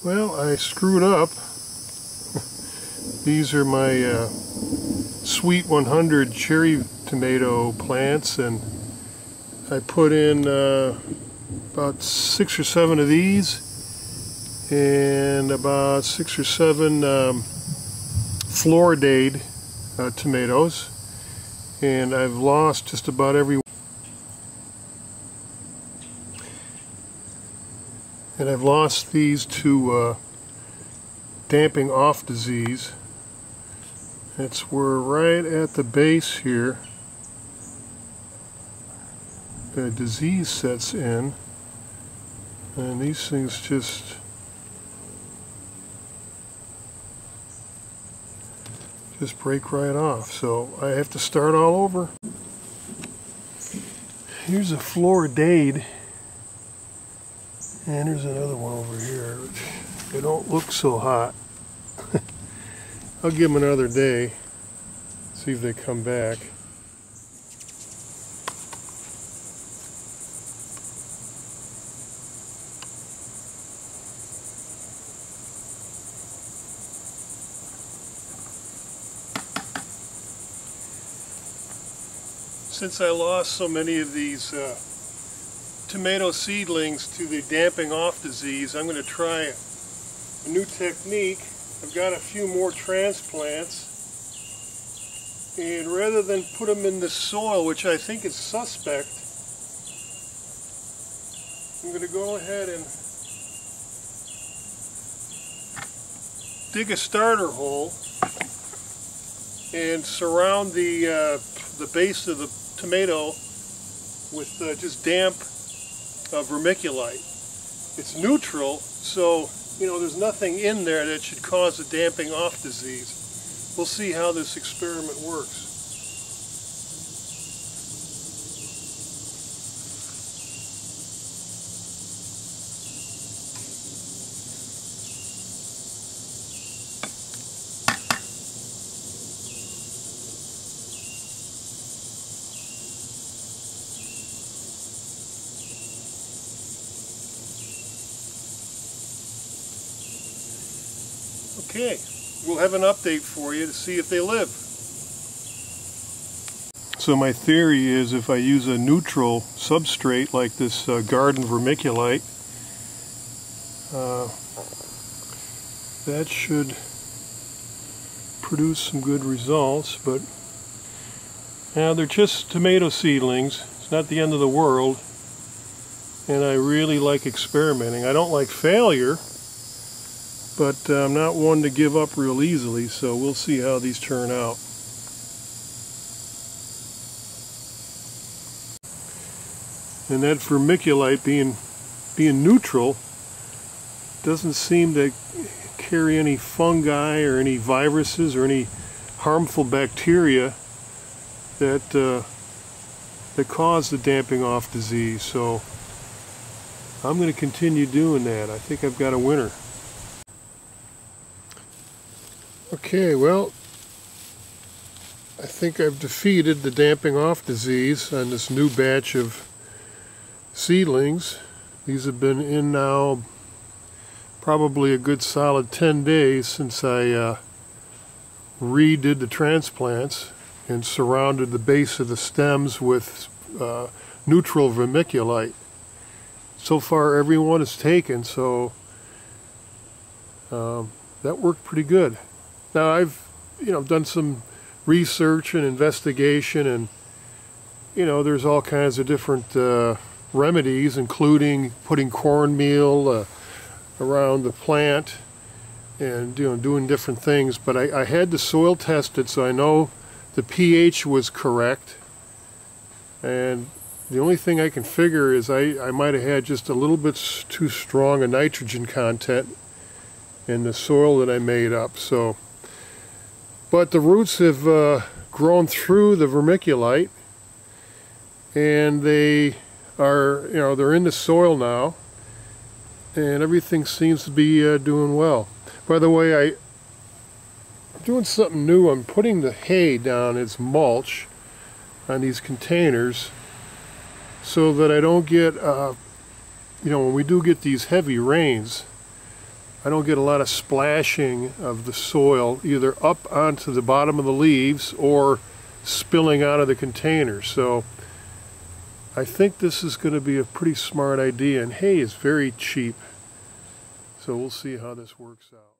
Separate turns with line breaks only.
Well, I screwed up. These are my Sweet 100 cherry tomato plants, and I put in about 6 or 7 of these and about 6 or 7 Floridade tomatoes, and I've lost just about every. And I've lost these to damping off disease. It's we're right at the base here. The disease sets in, and these things just break right off. So I have to start all over. Here's a Floridade. And there's another one over here. They don't look so hot. I'll give them another day, see if they come back. Since I lost so many of these tomato seedlings to the damping off disease, I'm going to try a new technique. I've got a few more transplants, and rather than put them in the soil, which I think is suspect, I'm going to go ahead and dig a starter hole and surround the base of the tomato with just damp vermiculite. It's neutral, so there's nothing in there that should cause a damping off disease. We'll see how this experiment works. Okay, we'll have an update for you to see if they live. So my theory is if I use a neutral substrate like this garden vermiculite, that should produce some good results. But now they're just tomato seedlings. It's not the end of the world, and I really like experimenting. I don't like failure, but I'm not one to give up real easily, so we'll see how these turn out. And that vermiculite being neutral doesn't seem to carry any fungi or any viruses or any harmful bacteria that cause the damping off disease. So I'm going to continue doing that. I think I've got a winner. Okay, well, I think I've defeated the damping off disease on this new batch of seedlings. These have been in now probably a good solid 10 days since I redid the transplants and surrounded the base of the stems with neutral vermiculite. So far everyone is taken, so that worked pretty good. Now I've done some research and investigation, and there's all kinds of different remedies, including putting cornmeal around the plant and doing different things. But I had the soil tested, so I know the pH was correct, and the only thing I can figure is I might have had just a little bit too strong a nitrogen content in the soil that I made up. So but the roots have grown through the vermiculite, and they are, they're in the soil now, and everything seems to be doing well. By the way, I'm doing something new. I'm putting the hay down as mulch on these containers so that I don't get, when we do get these heavy rains, I don't get a lot of splashing of the soil either up onto the bottom of the leaves or spilling out of the container. So I think this is going to be a pretty smart idea, and hay is very cheap. So we'll see how this works out.